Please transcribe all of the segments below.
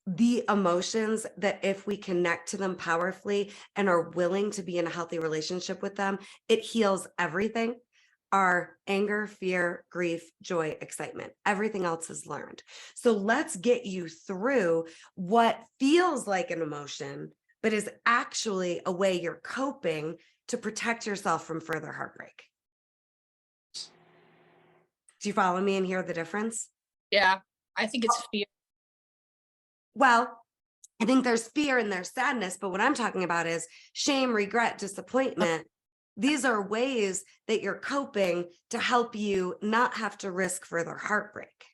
the emotions that if we connect to them powerfully and are willing to be in a healthy relationship with them, it heals everything. Our anger, fear, grief, joy, excitement. Everything else is learned. So let's get you through what feels like an emotion, but is actually a way you're coping to protect yourself from further heartbreak. Do you follow me and hear the difference? Yeah, I think it's fear. Well, I think there's fear and there's sadness, but what I'm talking about is shame, regret, disappointment. These are ways that you're coping to help you not have to risk further heartbreak.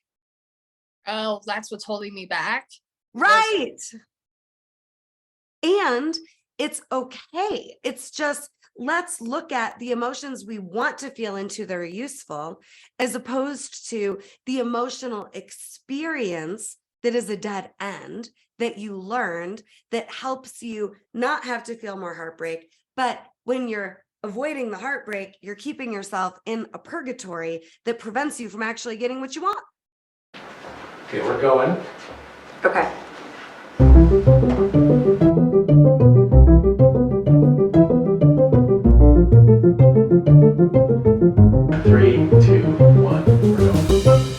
Oh, that's what's holding me back. Was Right. And it's okay. It's just, let's look at the emotions we want to feel into that are useful, as opposed to the emotional experience that is a dead end that you learned that helps you not have to feel more heartbreak. But when you're avoiding the heartbreak, you're keeping yourself in a purgatory that prevents you from actually getting what you want. Okay, we're going. Okay. Three, two, one, we're going.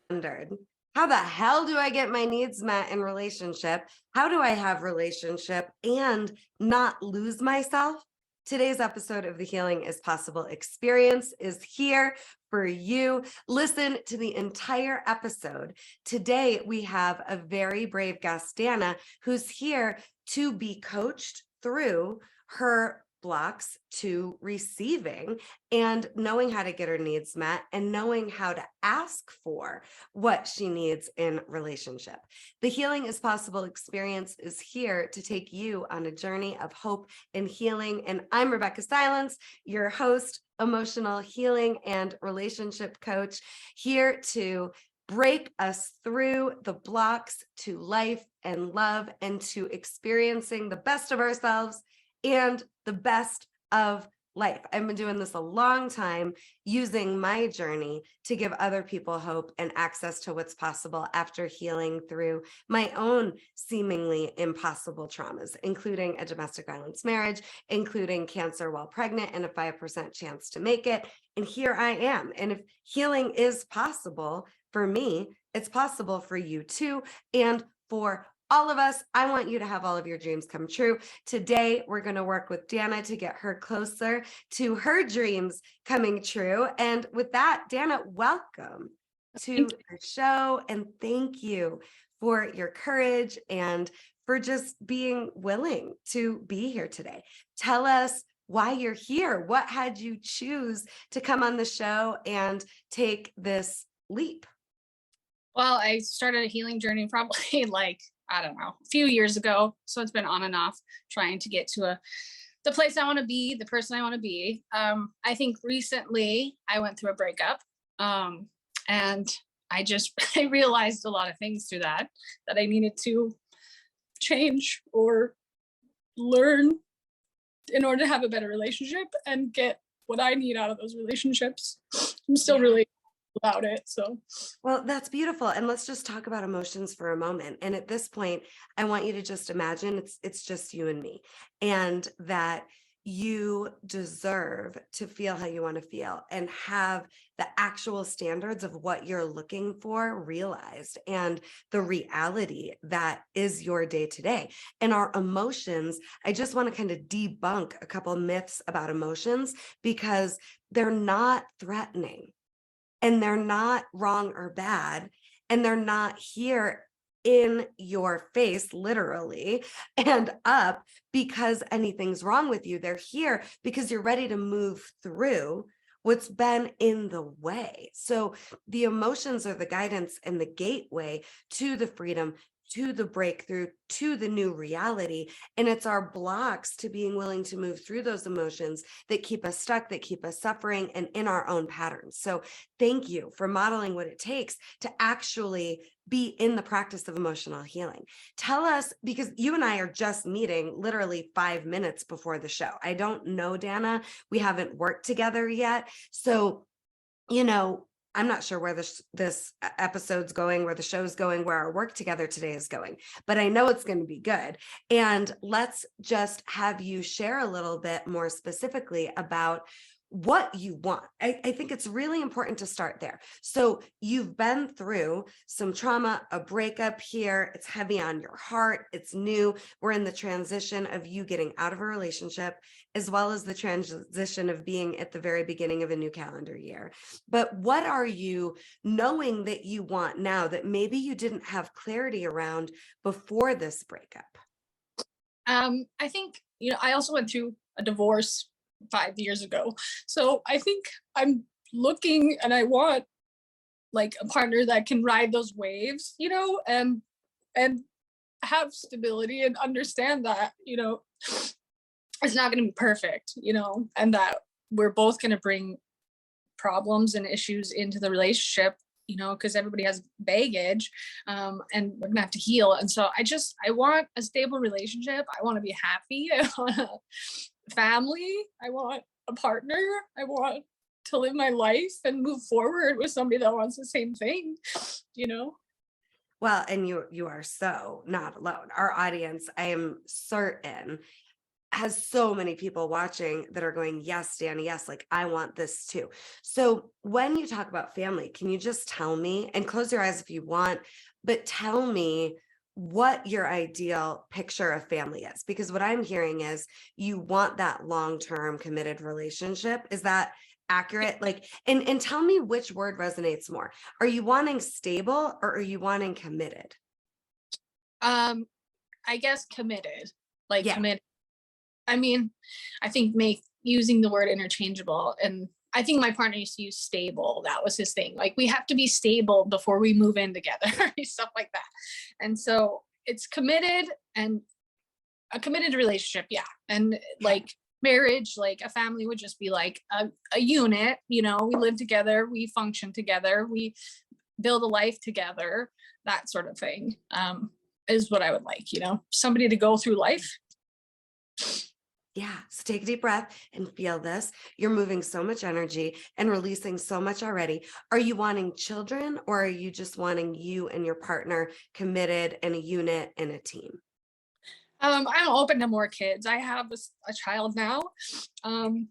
Wondered, how the hell do I get my needs met in relationship? How do I have relationship and not lose myself? Today's episode of the Healing is Possible Experience is here for you. Listen to the entire episode. Today, we have a very brave guest, Danna, who's here to be coached through her blocks to receiving and knowing how to get her needs met and knowing how to ask for what she needs in relationship. The Healing is Possible experience is here to take you on a journey of hope and healing. And I'm Rebeccah Silence, your host, emotional healing and relationship coach, here to break us through the blocks to life and love and to experiencing the best of ourselves and the best of life. I've been doing this a long time, using my journey to give other people hope and access to what's possible after healing through my own seemingly impossible traumas, including a domestic violence marriage, including cancer while pregnant and a 5% chance to make it. And here I am. And if healing is possible for me, it's possible for you too. And for all of us, I want you to have all of your dreams come true. Today, we're going to work with Danna to get her closer to her dreams coming true. And with that, Danna, welcome to the show. And thank you for your courage and for just being willing to be here today. Tell us why you're here. What had you choose to come on the show and take this leap? Well, I started a healing journey probably I don't know, a few years ago. So it's been on and off trying to get to the place I want to be, the person I want to be. I think recently I went through a breakup, and I realized a lot of things through that I needed to change or learn in order to have a better relationship and get what I need out of those relationships. I'm still really about it. So, well, that's beautiful. And let's just talk about emotions for a moment. And at this point, I want you to just imagine it's just you and me, and that you deserve to feel how you want to feel and have the actual standards of what you're looking for realized and the reality that is your day to day. And our emotions, I just want to kind of debunk a couple myths about emotions because they're not threatening. And they're not wrong or bad, and they're not here in your face, literally, and up because anything's wrong with you. They're here because you're ready to move through what's been in the way. So the emotions are the guidance and the gateway to the freedom, to the breakthrough, to the new reality. And it's our blocks to being willing to move through those emotions that keep us stuck, that keep us suffering and in our own patterns. So thank you for modeling what it takes to actually be in the practice of emotional healing. Tell us, because you and I are just meeting literally 5 minutes before the show. I don't know, Danna. We haven't worked together yet. So, I'm not sure where this episode's going, where the show's going, where our work together today is going, but I know it's going to be good. And let's just have you share a little bit more specifically about what you want. I think it's really important to start there. So you've been through some trauma, a breakup here. It's heavy on your heart. It's new. We're in the transition of you getting out of a relationship, as well as the transition of being at the very beginning of a new calendar year. But what are you knowing that you want now that maybe you didn't have clarity around before this breakup? I think, I also went through a divorce 5 years ago. So I think I'm looking and I want like a partner that can ride those waves, and have stability and understand that, it's not going to be perfect, and that we're both going to bring problems and issues into the relationship, because everybody has baggage, and we're gonna have to heal. And so I want a stable relationship. I want to be happy. I want a family. I want a partner. I want to live my life and move forward with somebody that wants the same thing, Well, and you are so not alone. Our audience, I am certain, has so many people watching that are going, yes, Danny, yes, like I want this too. So when you talk about family, can you just tell me, and close your eyes if you want, but tell me what your ideal picture of family is? Because what I'm hearing is you want that long-term committed relationship. Is that accurate? Like, and tell me which word resonates more. Are you wanting stable or are you wanting committed? I guess committed, like Yeah. committed. I mean, I think using the word interchangeable, and I think my partner used to use stable. That was his thing. Like, we have to be stable before we move in together, stuff like that. And so it's committed, and a committed relationship. Yeah. And like marriage, like a family would just be like a unit, we live together, we function together, we build a life together, that sort of thing, is what I would like, somebody to go through life. Yeah. So take a deep breath and feel this. You're moving so much energy and releasing so much already. Are you wanting children, or are you just wanting you and your partner committed in a unit and a team? I'm open to more kids. I have a child now. And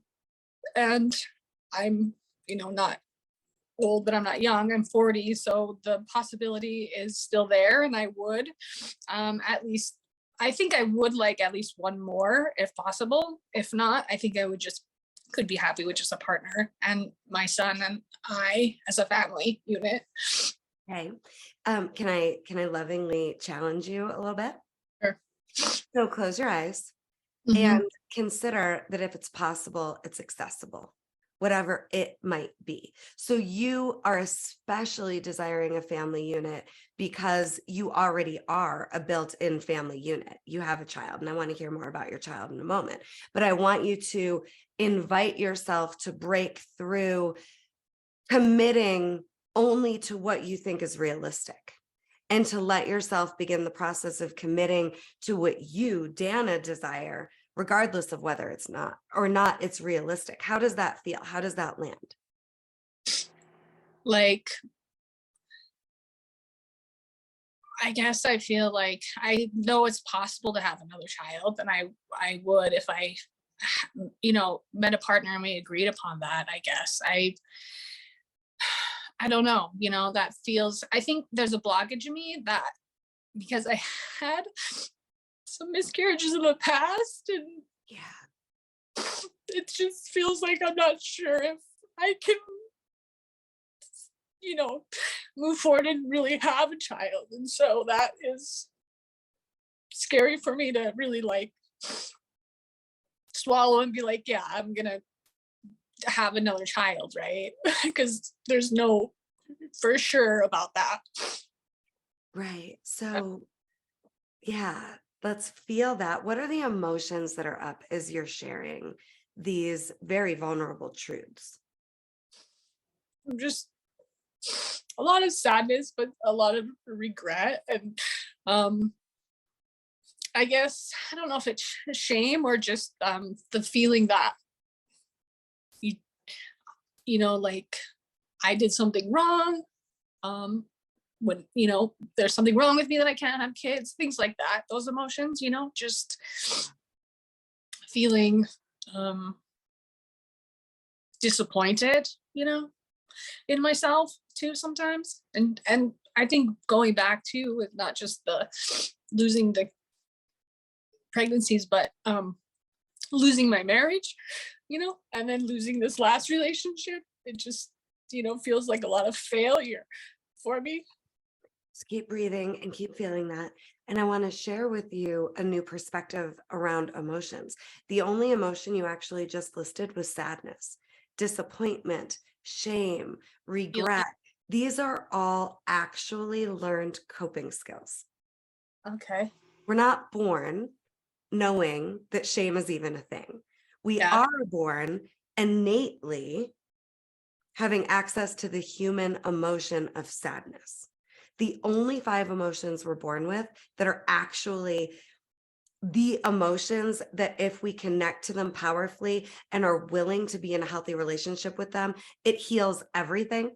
I'm, not old, but I'm not young. I'm 40. So the possibility is still there. And I would, I think I would like at least one more if possible. If not, I think I could be happy with just a partner and my son and I as a family unit. Okay. Can I lovingly challenge you a little bit? Sure. So close your eyes and consider that if it's possible, it's accessible, whatever it might be. So you are especially desiring a family unit because you already are a built-in family unit. You have a child, and I want to hear more about your child in a moment, but I want you to invite yourself to break through committing only to what you think is realistic, and to let yourself begin the process of committing to what you, Danna, desire, regardless of whether it's it's realistic. How does that feel? How does that land? Like, I guess I feel like I know it's possible to have another child, and I would if I, met a partner and we agreed upon that. I guess I don't know, that feels, I think there's a blockage in me that because I had some miscarriages in the past, and Yeah. it just feels like I'm not sure if I can, move forward and really have a child. And so that is scary for me to really like swallow and be like, yeah, I'm gonna have another child, right? Because there's no for sure about that. Right. So, yeah, let's feel that. What are the emotions that are up as you're sharing these very vulnerable truths? I'm just a lot of sadness, but a lot of regret. And I guess I don't know if it's shame or just the feeling that like I did something wrong. When, there's something wrong with me that I can't have kids, things like that. Those emotions, just feeling disappointed, in myself too sometimes. And I think going back to with not just the losing the pregnancies, but losing my marriage, and then losing this last relationship, it just, feels like a lot of failure for me. Just keep breathing and keep feeling that. And I want to share with you a new perspective around emotions. The only emotion you actually just listed was sadness, disappointment, shame, regret. These are all actually learned coping skills. Okay. We're not born knowing that shame is even a thing. We Yeah. are born innately having access to the human emotion of sadness. The only 5 emotions we're born with that are actually the emotions that if we connect to them powerfully and are willing to be in a healthy relationship with them, it heals everything.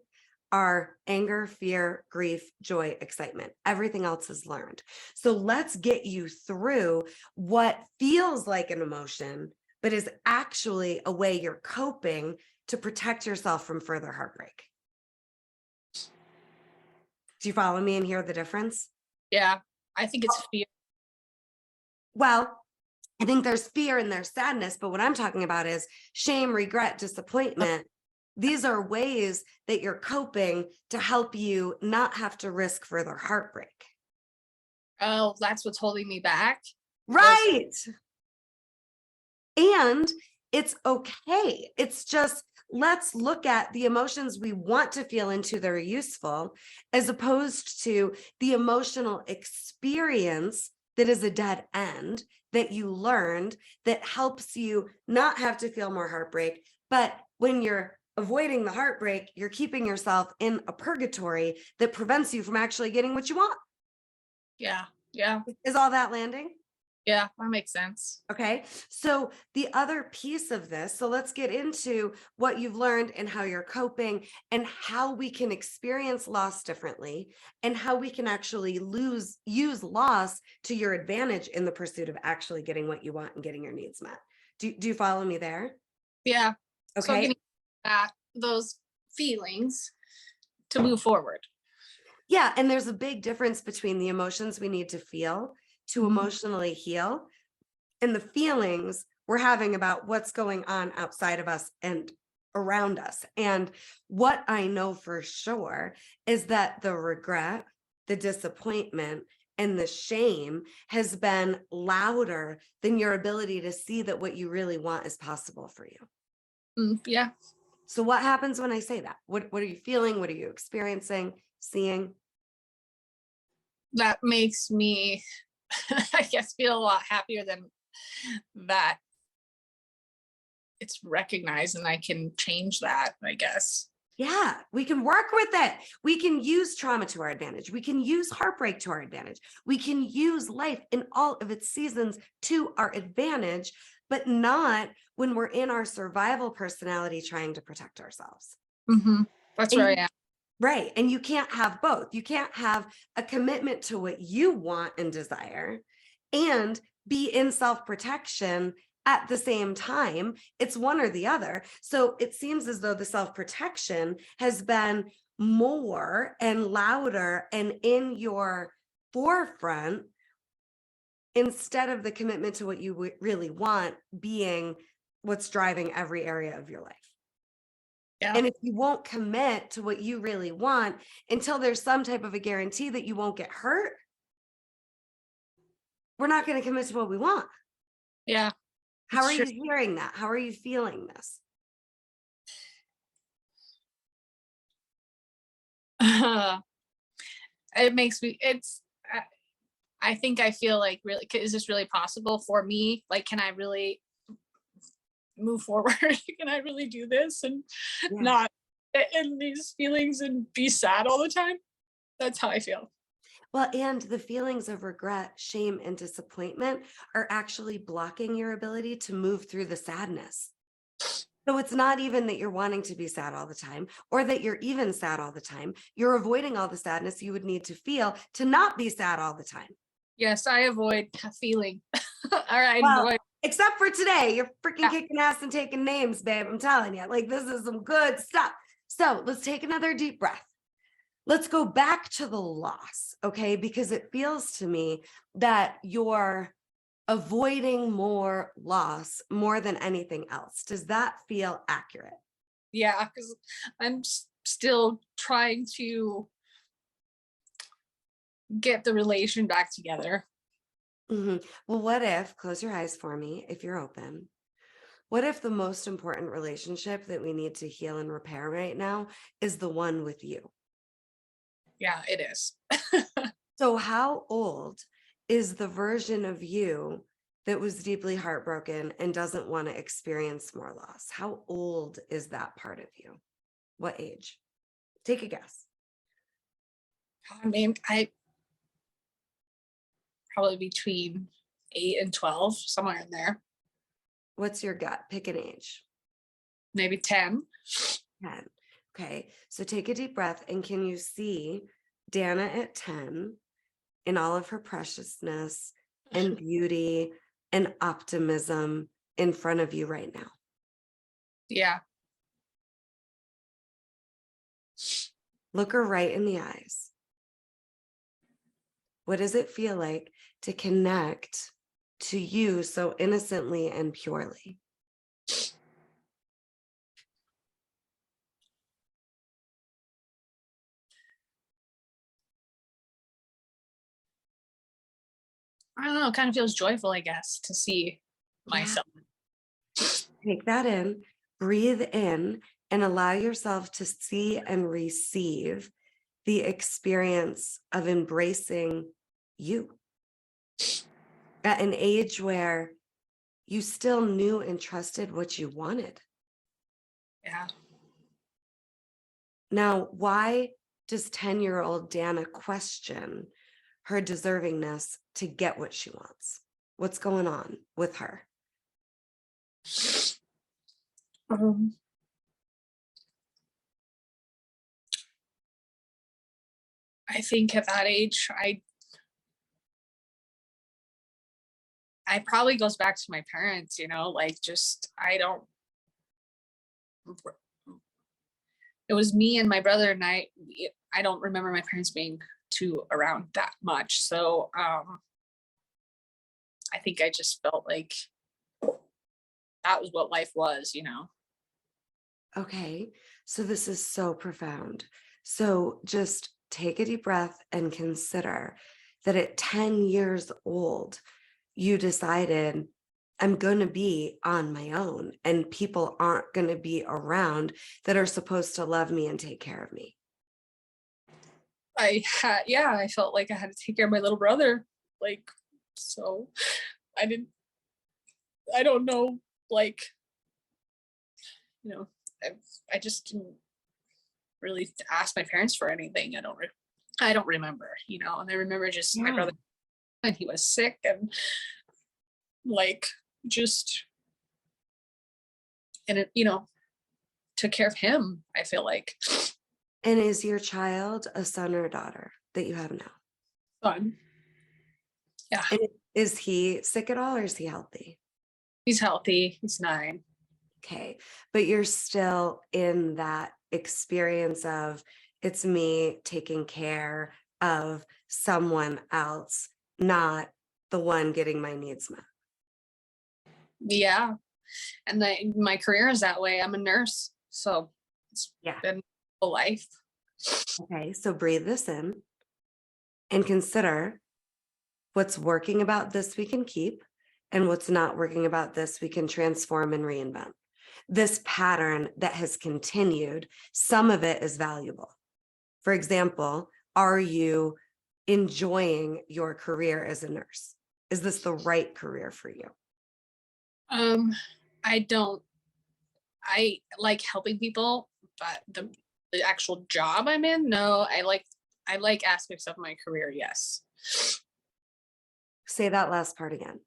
Are anger, fear, grief, joy, excitement. Everything else is learned. So let's get you through what feels like an emotion, but is actually a way you're coping to protect yourself from further heartbreak. Do you follow me and hear the difference? Yeah. I think it's fear. Well, I think there's fear and there's sadness, but what I'm talking about is shame, regret, disappointment. These are ways that you're coping to help you not have to risk further heartbreak. Oh, that's what's holding me back. Right. And it's okay. It's just, let's look at the emotions we want to feel into that are useful, as opposed to the emotional experience that is a dead end that you learned that helps you not have to feel more heartbreak. But when you're avoiding the heartbreak, you're keeping yourself in a purgatory that prevents you from actually getting what you want. Yeah. Yeah. Is all that landing? Yeah, that makes sense. Okay. So the other piece of this, so let's get into what you've learned and how you're coping and how we can experience loss differently and how we can actually use loss to your advantage in the pursuit of actually getting what you want and getting your needs met. Do you follow me there? Yeah. So Okay. getting those feelings to move forward. Yeah. And there's a big difference between the emotions we need to feel to emotionally heal and the feelings we're having about what's going on outside of us and around us. And what I know for sure is that the regret, the disappointment, and the shame has been louder than your ability to see that what you really want is possible for you. Yeah. So what happens when I say that? What are you feeling? What are you experiencing, seeing? That makes me, I guess, feel a lot happier than that it's recognized and I can change that, I guess. Yeah, we can work with it. We can use trauma to our advantage. We can use heartbreak to our advantage. We can use life in all of its seasons to our advantage, but not when we're in our survival personality trying to protect ourselves. That's where I am. Right. And you can't have both. You can't have a commitment to what you want and desire and be in self-protection at the same time. It's one or the other. So it seems as though the self-protection has been more and louder and in your forefront instead of the commitment to what you really want being what's driving every area of your life. Yeah. And if you won't commit to what you really want until there's some type of a guarantee that you won't get hurt, we're not going to commit to what we want. Yeah. How are you hearing that? How are you feeling this? It makes me, I think I feel like, really, is this really possible for me? Like, can I really move forward? Can I really do this and not in these feelings and be sad all the time? That's how I feel. Well, and the feelings of regret, shame, and disappointment are actually blocking your ability to move through the sadness. So it's not even that you're wanting to be sad all the time or that you're even sad all the time. You're avoiding all the sadness you would need to feel to not be sad all the time. Yes, I avoid feeling. All right, Well, avoid. except for today, you're freaking Yeah. kicking ass and taking names, babe. I'm telling you, like, this is some good stuff. So let's take another deep breath. Let's go back to the loss, okay? Because it feels to me that you're avoiding more loss more than anything else. Does that feel accurate? Yeah, because I'm still trying to get the relation back together. Mhm. Well, what if, close your eyes for me if you're open. What if the most important relationship that we need to heal and repair right now is the one with you? Yeah, it is. So, how old is the version of you that was deeply heartbroken and doesn't want to experience more loss? How old is that part of you? What age? Take a guess. I mean, I probably between 8 and 12, somewhere in there. What's your gut? Pick an age. Maybe 10. 10. Okay. So take a deep breath. And can you see Danna at 10 in all of her preciousness and beauty and optimism in front of you right now? Yeah. Look her right in the eyes. What does it feel like to connect to you so innocently and purely? I don't know. It kind of feels joyful, I guess, to see Yeah. myself. Take that in, breathe in, and allow yourself to see and receive the experience of embracing you at an age where you still knew and trusted what you wanted. Yeah. Now, why does 10-year-old Danna question her deservingness to get what she wants? What's going on with her? I think at that age, I probably goes back to my parents, like just I don't. It was me and my brother and I don't remember my parents being too around that much. So I think I just felt like that was what life was. Okay, so this is so profound. So just take a deep breath and consider that at 10 years old, you decided, I'm going to be on my own, and people aren't going to be around that are supposed to love me and take care of me. I felt like I had to take care of my little brother. Like, so I don't know, like, I just didn't really ask my parents for anything. I don't remember, and I remember just my brother when he was sick and like just, and took care of him, I feel like. And is your child a son or a daughter that you have now? Son. Yeah. And is he sick at all or is he healthy? He's healthy. He's 9. Okay. But you're still in that experience of it's me taking care of someone else, not the one getting my needs met. Yeah. And my career is that way. I'm a nurse. So it's been a life. Okay. So breathe this in and consider what's working about this we can keep, and what's not working about this we can transform and reinvent. This pattern that has continued, some of it is valuable. For example, are you enjoying your career as a nurse? Is this the right career for you? I don't. I like helping people, but the actual job I'm in, no. I like aspects of my career, yes. Say that last part again.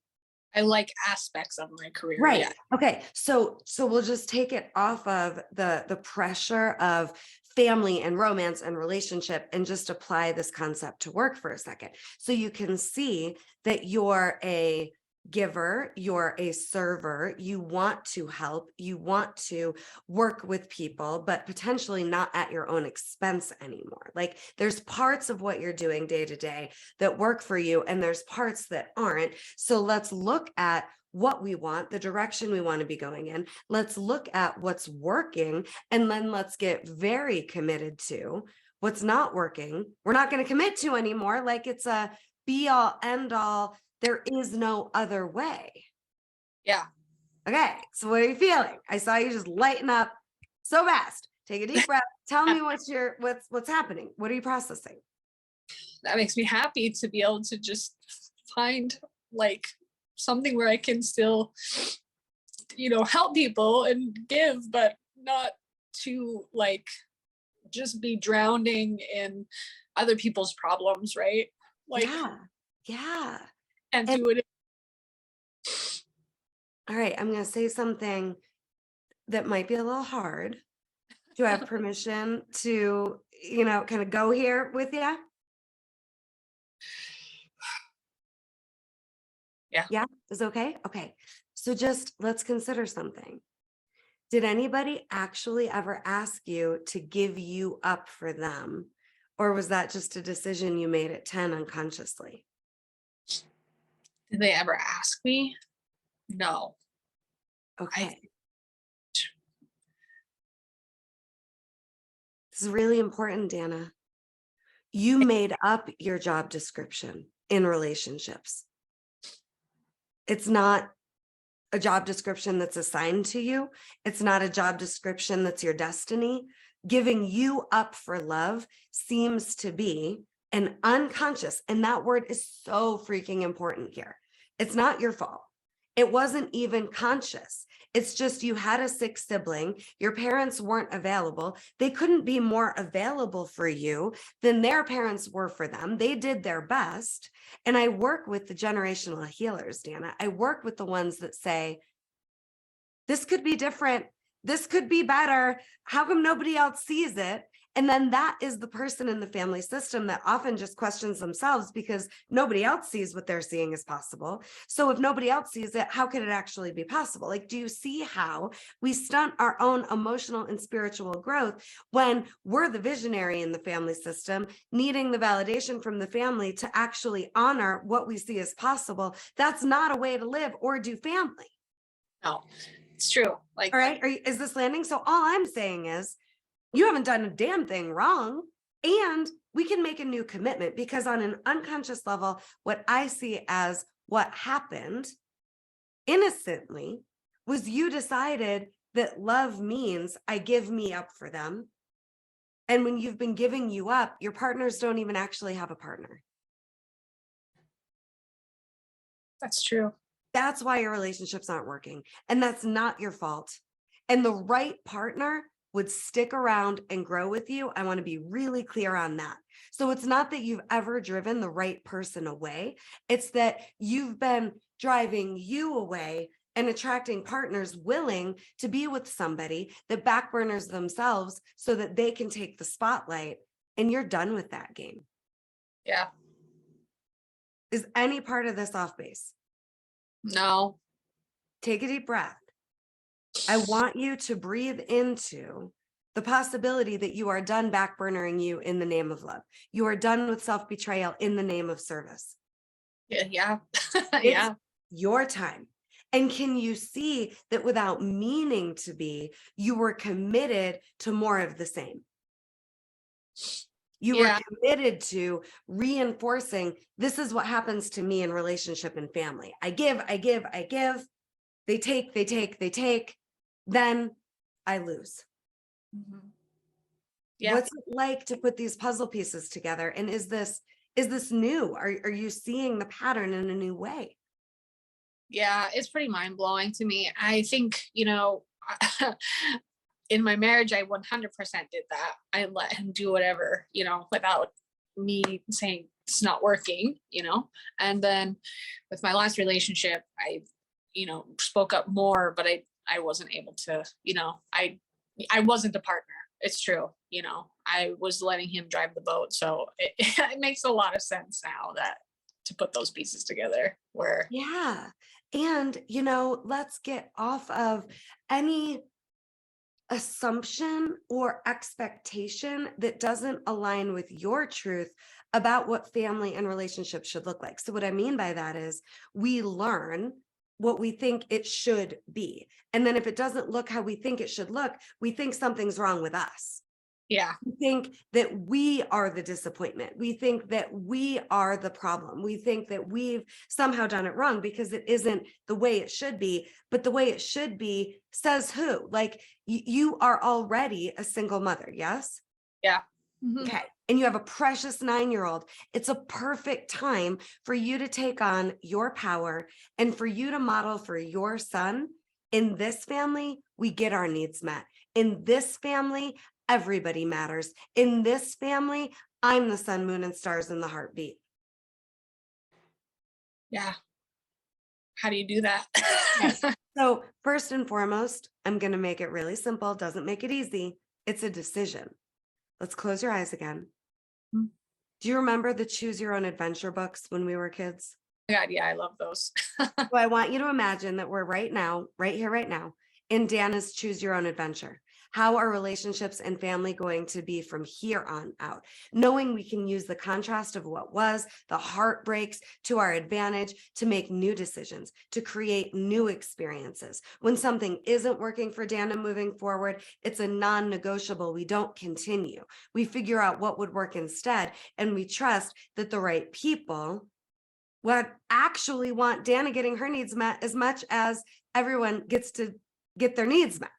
I like aspects of my career. Right. Yeah. Okay. So we'll just take it off of the pressure of family and romance and relationship and just apply this concept to work for a second. So you can see that you're a giver, you're a server, you want to help, you want to work with people, but potentially not at your own expense anymore. Like there's parts of what you're doing day to day that work for you, and there's parts that aren't. So let's look at what we want, the direction we want to be going in. Let's look at what's working, and then let's get very committed to what's not working. We're not going to commit to anymore. Like it's a be all end all. There is no other way. Yeah. Okay. So what are you feeling? I saw you just lighten up so fast. Take a deep breath. Tell me what's happening. What are you processing? That makes me happy to be able to just find like something where I can still, help people and give, but not to like just be drowning in other people's problems, right? Like, yeah. and do it. All right, I'm going to say something that might be a little hard. Do I have permission to, kind of go here with you? Yeah. Yeah, is okay? Okay. So just let's consider something. Did anybody actually ever ask you to give you up for them? Or was that just a decision you made at 10 unconsciously? Did they ever ask me? No. Okay. This is really important, Danna. You made up your job description in relationships. It's not a job description that's assigned to you. It's not a job description that's your destiny. Giving you up for love seems to be an unconscious, and that word is so freaking important here. It's not your fault. It wasn't even conscious. It's just you had a sick sibling. Your parents weren't available. They couldn't be more available for you than their parents were for them. They did their best. And I work with the generational healers, Danna. I work with the ones that say, this could be different. This could be better. How come nobody else sees it? And then that is the person in the family system that often just questions themselves because nobody else sees what they're seeing as possible. So if nobody else sees it, how could it actually be possible? Like, do you see how we stunt our own emotional and spiritual growth when we're the visionary in the family system, needing the validation from the family to actually honor what we see as possible? That's not a way to live or do family. No, it's true. Like, all right, is this landing? So all I'm saying is, you haven't done a damn thing wrong, and we can make a new commitment, because on an unconscious level, what I see as what happened innocently was you decided that love means I give me up for them. And when you've been giving you up, your partners don't even actually have a partner. That's true. That's why your relationships aren't working. And that's not your fault. And the right partner would stick around and grow with you. I want to be really clear on that. So it's not that you've ever driven the right person away. It's that you've been driving you away and attracting partners willing to be with somebody that backburners themselves so that they can take the spotlight, and you're done with that game. Yeah. Is any part of this off base? No. Take a deep breath. I want you to breathe into the possibility that you are done backburnering you in the name of love. You are done with self-betrayal in the name of service. Yeah. Yeah. It's your time. And can you see that without meaning to be, you were committed to more of the same? You were committed to reinforcing, this is what happens to me in relationship and family. I give. They take. Then I lose. Mm-hmm. Yeah. What's it like to put these puzzle pieces together? And is this new? Are you seeing the pattern in a new way? Yeah, it's pretty mind blowing to me. I think, in my marriage, I 100% did that. I let him do whatever, without me saying it's not working, and then with my last relationship, I, spoke up more, but I wasn't able to, I wasn't a partner. It's true. I was letting him drive the boat. So it makes a lot of sense now that to put those pieces together where. Yeah. And, let's get off of any assumption or expectation that doesn't align with your truth about what family and relationships should look like. So what I mean by that is we learn what we think it should be. And then if it doesn't look how we think it should look, we think something's wrong with us. Yeah. We think that we are the disappointment. We think that we are the problem. We think that we've somehow done it wrong because it isn't the way it should be. But the way it should be says who? Like you are already a single mother, yes? Yeah. Mm-hmm. Okay. And you have a precious 9-year-old. It's a perfect time for you to take on your power and for you to model for your son. In this family, we get our needs met. In this family, everybody matters. In this family, I'm the sun, moon, and stars in the heartbeat. Yeah. How do you do that? So first and foremost, I'm going to make it really simple. Doesn't make it easy. It's a decision. Let's close your eyes again. Mm-hmm. Do you remember the Choose Your Own Adventure books when we were kids? God, yeah, I love those. So I want you to imagine that we're right here, right now, in Danna's Choose Your Own Adventure. How are relationships and family going to be from here on out? Knowing we can use the contrast of what was, the heartbreaks to our advantage to make new decisions, to create new experiences. When something isn't working for Danna moving forward, it's a non-negotiable. We don't continue. We figure out what would work instead, and we trust that the right people would actually want Danna getting her needs met as much as everyone gets to get their needs met.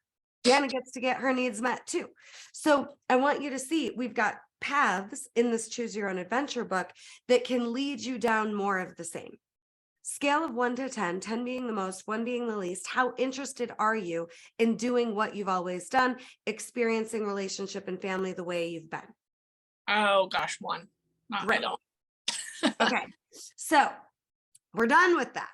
Danna gets to get her needs met too. So I want you to see we've got paths in this Choose Your Own Adventure book that can lead you down more of the same. Scale of 1 to 10, 10 being the most, 1 being the least. How interested are you in doing what you've always done, experiencing relationship and family the way you've been? Oh gosh, 1. I don't. Okay, so we're done with that.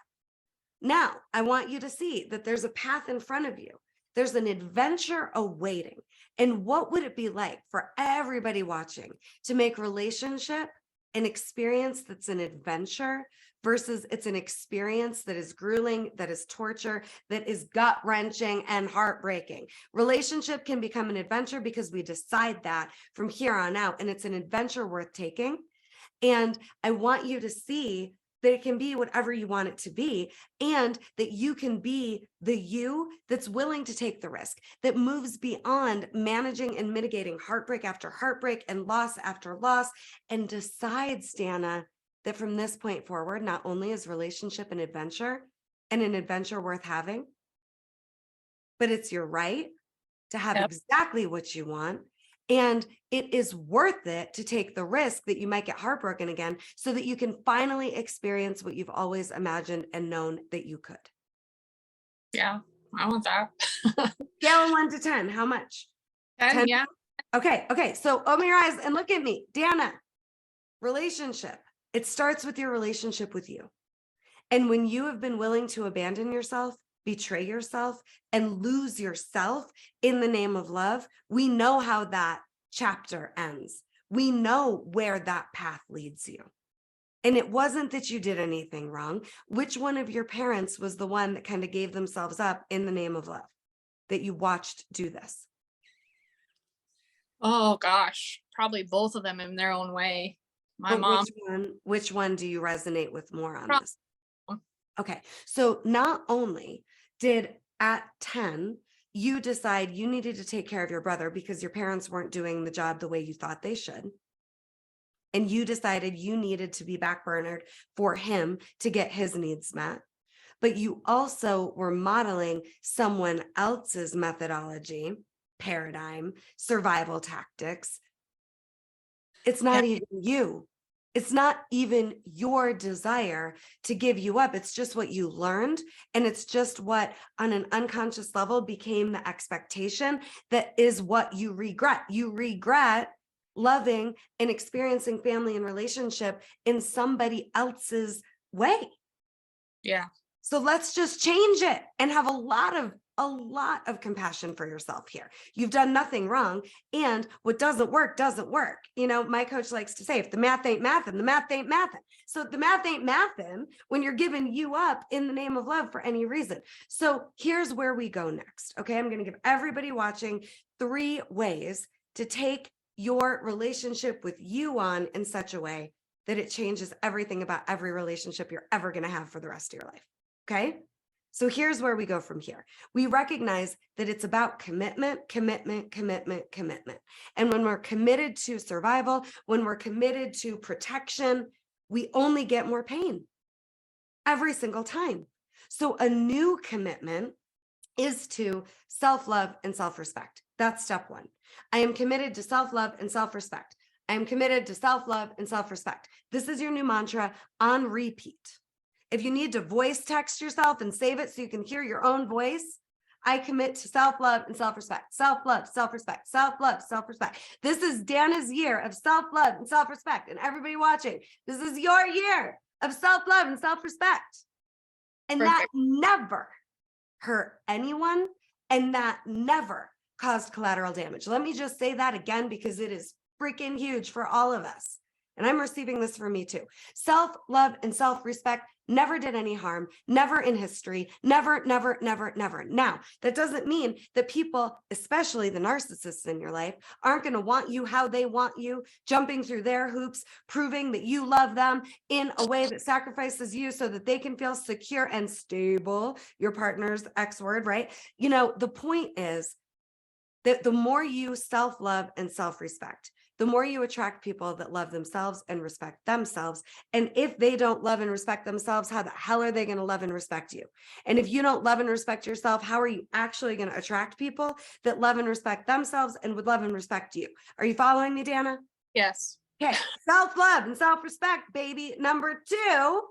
Now I want you to see that there's a path in front of you. There's an adventure awaiting. And what would it be like for everybody watching to make relationship an experience that's an adventure versus it's an experience that is grueling, that is torture, that is gut-wrenching and heartbreaking? Relationship can become an adventure because we decide that from here on out, and it's an adventure worth taking. And I want you to see that it can be whatever you want it to be, and that you can be the you that's willing to take the risk, that moves beyond managing and mitigating heartbreak after heartbreak and loss after loss, and decides, Danna, that from this point forward, not only is relationship an adventure and an adventure worth having, but it's your right to have exactly what you want. And it is worth it to take the risk that you might get heartbroken again so that you can finally experience what you've always imagined and known that you could. Yeah, I want that. Scale of 1 to 10, how much? 10, yeah. Okay. So open your eyes and look at me. Danna, relationship. It starts with your relationship with you. And when you have been willing to abandon yourself, betray yourself, and lose yourself in the name of love, we know how that chapter ends. We know where that path leads you. And it wasn't that you did anything wrong. Which one of your parents was the one that kind of gave themselves up in the name of love that you watched do this? Oh gosh, probably both of them in their own way. My mom. Which one do you resonate with more on this? Okay, so not only did at 10, you decide you needed to take care of your brother because your parents weren't doing the job the way you thought they should, and you decided you needed to be backburnered for him to get his needs met, but you also were modeling someone else's methodology, paradigm, survival tactics. It's not even you. It's not even your desire to give you up. It's just what you learned. And it's just what on an unconscious level became the expectation that is what you regret. You regret loving and experiencing family and relationship in somebody else's way. Yeah. So let's just change it and have a lot of compassion for yourself here. You've done nothing wrong. And what doesn't work, doesn't work. You know, my coach likes to say, if the math ain't mathin', the math ain't mathin'. So the math ain't mathin' when you're giving you up in the name of love for any reason. So here's where we go next. Okay. I'm going to give everybody watching 3 ways to take your relationship with you on in such a way that it changes everything about every relationship you're ever going to have for the rest of your life. Okay. So here's where we go from here. We recognize that it's about commitment, commitment, commitment, commitment. And when we're committed to survival, when we're committed to protection, we only get more pain every single time. So a new commitment is to self-love and self-respect. That's step 1. I am committed to self-love and self-respect. I am committed to self-love and self-respect. This is your new mantra on repeat. If you need to voice text yourself and save it so you can hear your own voice, I commit to self-love and self-respect, self-love, self-respect, self-love, self-respect. This is Danna's year of self-love and self-respect. And everybody watching, this is your year of self-love and self-respect. And Perfect. that never hurt anyone, and that never caused collateral damage. Let me just say that again, because it is freaking huge for all of us. And I'm receiving this from me too. Self-love and self-respect never did any harm, never in history, never, never, never, never. Now, that doesn't mean that people, especially the narcissists in your life, aren't going to want you how they want you, jumping through their hoops, proving that you love them in a way that sacrifices you so that they can feel secure and stable, your partner's X word, right? You know, the point is that the more you self-love and self-respect, the more you attract people that love themselves and respect themselves. And if they don't love and respect themselves, how the hell are they going to love and respect you? And if you don't love and respect yourself, how are you actually going to attract people that love and respect themselves and would love and respect you? Are you following me, Danna? Yes. Okay. Self-love and self-respect, baby. Number 2,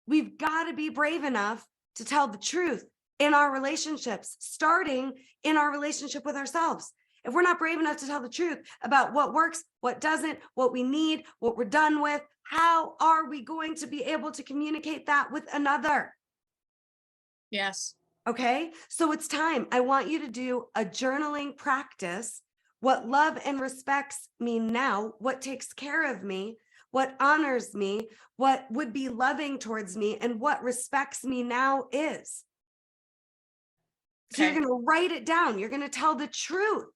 we've got to be brave enough to tell the truth in our relationships, starting in our relationship with ourselves. If we're not brave enough to tell the truth about what works, what doesn't, what we need, what we're done with, how are we going to be able to communicate that with another? Yes. Okay, so it's time. I want you to do a journaling practice. What love and respects me now, what takes care of me, what honors me, what would be loving towards me, and what respects me now is. So Okay. you're going to write it down. You're going to tell the truth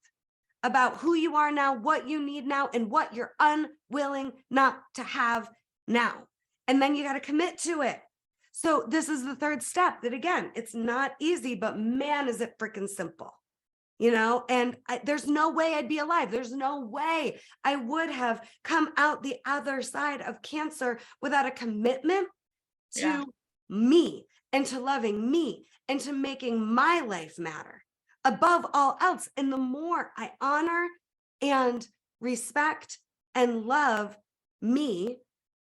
about who you are now, what you need now, and what you're unwilling not to have now. And then you got to commit to it. So this is the 3rd step that, again, it's not easy, but man, is it freaking simple, you know? And there's no way I'd be alive. There's no way I would have come out the other side of cancer without a commitment to me and to loving me and to making my life matter above all else. And the more I honor and respect and love me,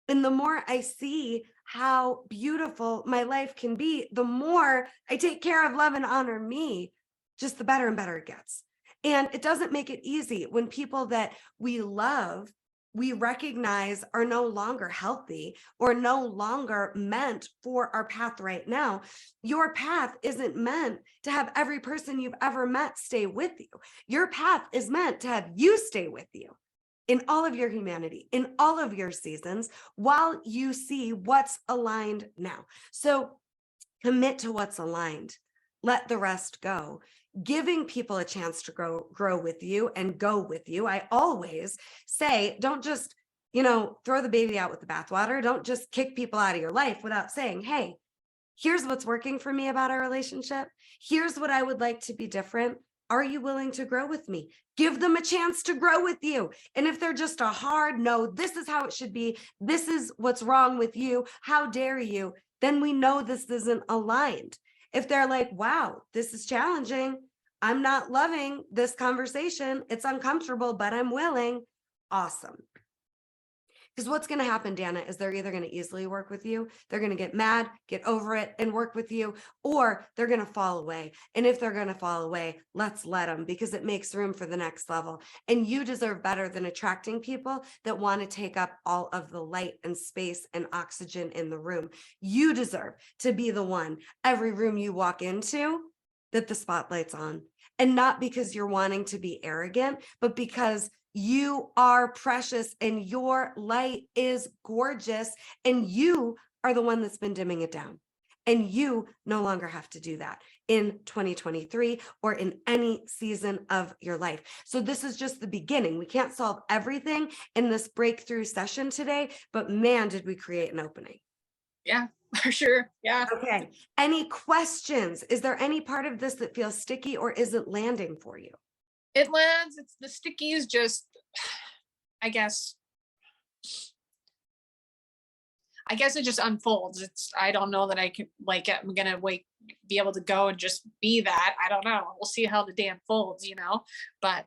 and the more I see how beautiful my life can be, the more I take care of, love, and honor me, just the better and better it gets. And it doesn't make it easy when people that we love, we recognize are no longer healthy or no longer meant for our path right now. Your path isn't meant to have every person you've ever met stay with you. Your path is meant to have you stay with you in all of your humanity, in all of your seasons, while you see what's aligned now. So commit to what's aligned. Let the rest go. Giving people a chance to grow with you and go with you. I always say, don't just, throw the baby out with the bathwater. Don't just kick people out of your life without saying, hey, here's what's working for me about our relationship. Here's what I would like to be different. Are you willing to grow with me? Give them a chance to grow with you. And if they're just a hard no, this is how it should be. This is what's wrong with you. How dare you? Then we know this isn't aligned. If they're like, wow, this is challenging. I'm not loving this conversation. It's uncomfortable, but I'm willing. Awesome. Because what's going to happen, Danna, is they're either going to easily work with you, they're going to get mad, get over it, and work with you, or they're going to fall away. And if they're going to fall away, let's let them, because it makes room for the next level. And you deserve better than attracting people that want to take up all of the light and space and oxygen in the room. You deserve to be the one, every room you walk into, that the spotlight's on. And not because you're wanting to be arrogant, but because you are precious and your light is gorgeous, and you are the one that's been dimming it down. And you no longer have to do that in 2023 or in any season of your life. So this is just the beginning. We can't solve everything in this breakthrough session today, but man, did we create an opening. Yeah, for sure. Yeah. Okay. Any questions? Is there any part of this that feels sticky or isn't landing for you? It lands. It's the sticky is just, I guess it just unfolds. I don't know that I can, like, I'm going to be able to go and just be that. I don't know. We'll see how the day unfolds, but,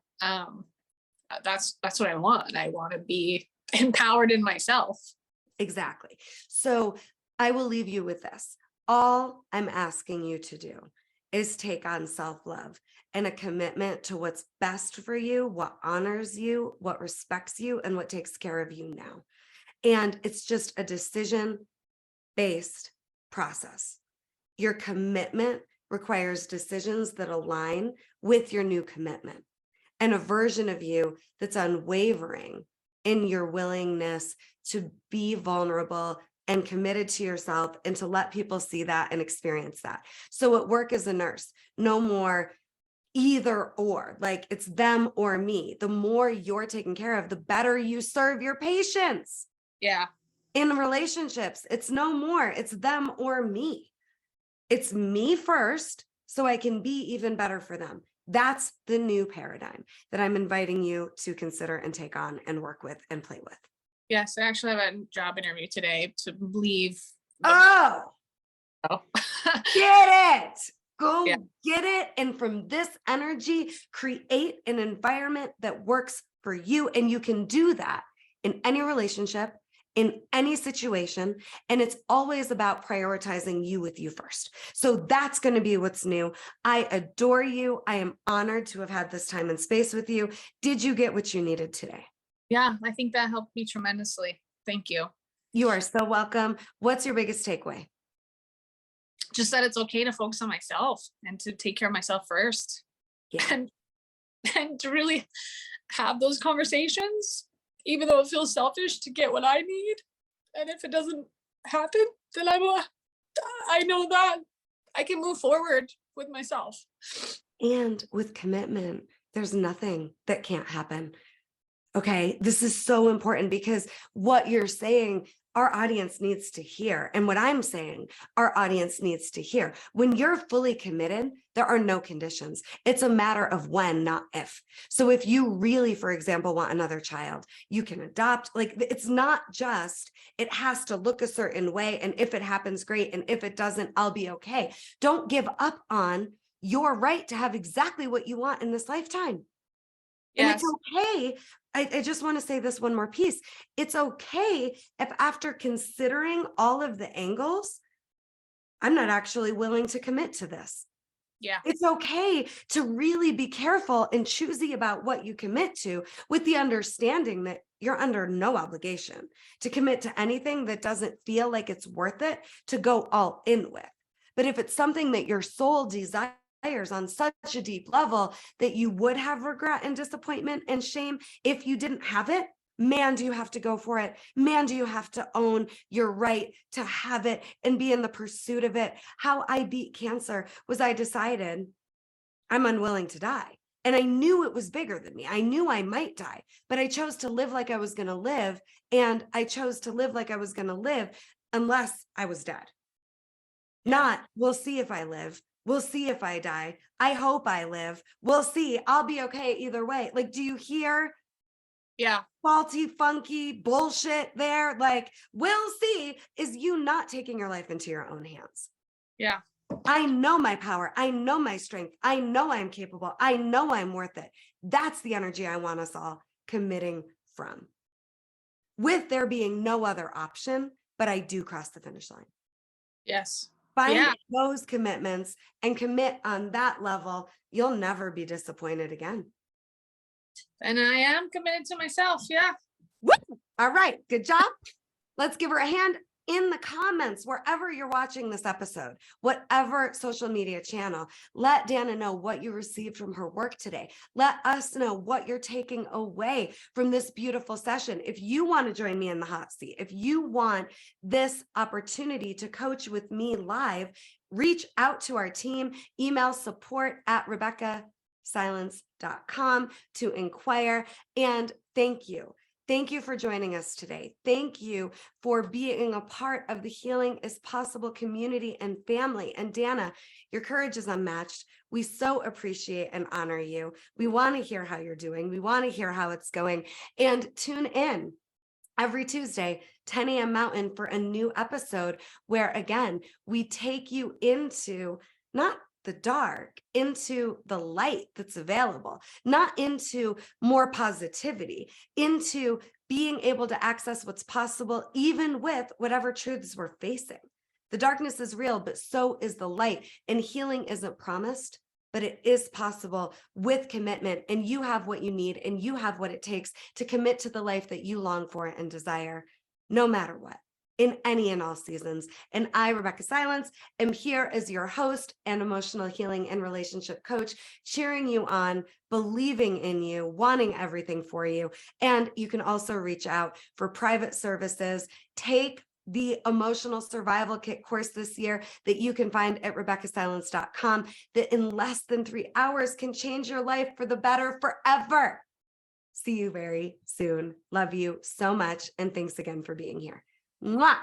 that's what I want. I want to be empowered in myself. Exactly. So I will leave you with this. All I'm asking you to do is take on self-love and a commitment to what's best for you, what honors you, what respects you, and what takes care of you now. And it's just a decision-based process. Your commitment requires decisions that align with your new commitment, and a version of you that's unwavering in your willingness to be vulnerable and committed to yourself, and to let people see that and experience that. So at work as a nurse, no more either or, like it's them or me. The more you're taken care of, the better you serve your patients. Yeah. In relationships, it's no more, it's them or me. It's me first, so I can be even better for them. That's the new paradigm that I'm inviting you to consider and take on and work with and play with. Yes, I actually have a job interview today to leave. Oh, get it. Go Yeah. get it. And from this energy, create an environment that works for you. And you can do that in any relationship, in any situation. And it's always about prioritizing you with you first. So that's going to be what's new. I adore you. I am honored to have had this time and space with you. Did you get what you needed today? Yeah, I think that helped me tremendously. Thank you. You are so welcome. What's your biggest takeaway? Just that it's okay to focus on myself and to take care of myself first. Yeah. And to really have those conversations, even though it feels selfish, to get what I need. And if it doesn't happen, then I know that I can move forward with myself. And with commitment, there's nothing that can't happen. Okay, this is so important, because what you're saying, our audience needs to hear. And what I'm saying, our audience needs to hear. When you're fully committed, there are no conditions. It's a matter of when, not if. So if you really, for example, want another child, you can adopt. Like, it's not just, it has to look a certain way. And if it happens, great. And if it doesn't, I'll be okay. Don't give up on your right to have exactly what you want in this lifetime. Yes. And it's okay. I just want to say this one more piece. It's okay if after considering all of the angles, I'm not actually willing to commit to this. Yeah. It's okay to really be careful and choosy about what you commit to, with the understanding that you're under no obligation to commit to anything that doesn't feel like it's worth it to go all in with. But if it's something that your soul desires on such a deep level that you would have regret and disappointment and shame if you didn't have it, man, do you have to go for it. Man, do you have to own your right to have it and be in the pursuit of it. How I beat cancer was I decided I'm unwilling to die. And I knew it was bigger than me. I knew I might die, but I chose to live like I was going to live. And I chose to live like I was going to live unless I was dead. Not, we'll see if I live. We'll see if I die. I hope I live. We'll see. I'll be okay either way. Like, do you hear? Yeah. Faulty, funky bullshit there? Like, we'll see is you not taking your life into your own hands. Yeah. I know my power. I know my strength. I know I'm capable. I know I'm worth it. That's the energy I want us all committing from. with there being no other option, but I do cross the finish line. Yes. Find Yeah. those commitments and commit on that level. You'll never be disappointed again. And I am committed to myself. Yeah. Woo! All right. Good job. Let's give her a hand in the comments, wherever you're watching this episode, whatever social media channel. Let Danna know what you received from her work today. Let us know what you're taking away from this beautiful session. If you want to join me in the hot seat, if you want this opportunity to coach with me live, reach out to our team, email support@RebeccahSilence.com to inquire. And thank you. Thank you for joining us today. Thank you for being a part of the Healing is Possible community and family. And Danna, your courage is unmatched. We so appreciate and honor you. We want to hear how you're doing. We want to hear how it's going. And tune in every Tuesday, 10 a.m. Mountain, for a new episode where, again, we take you into not the dark, into the light that's available, not into more positivity, into being able to access what's possible, even with whatever truths we're facing. The darkness is real, but so is the light, and healing isn't promised, but it is possible with commitment. And you have what you need, and you have what it takes to commit to the life that you long for and desire, no matter what, in any and all seasons. And I, Rebeccah Silence, am here as your host and emotional healing and relationship coach, cheering you on, believing in you, wanting everything for you. And you can also reach out for private services. Take the emotional survival kit course this year that you can find at RebeccahSilence.com, that in less than 3 hours can change your life for the better forever. See you very soon. Love you so much. And thanks again for being here. Mwah!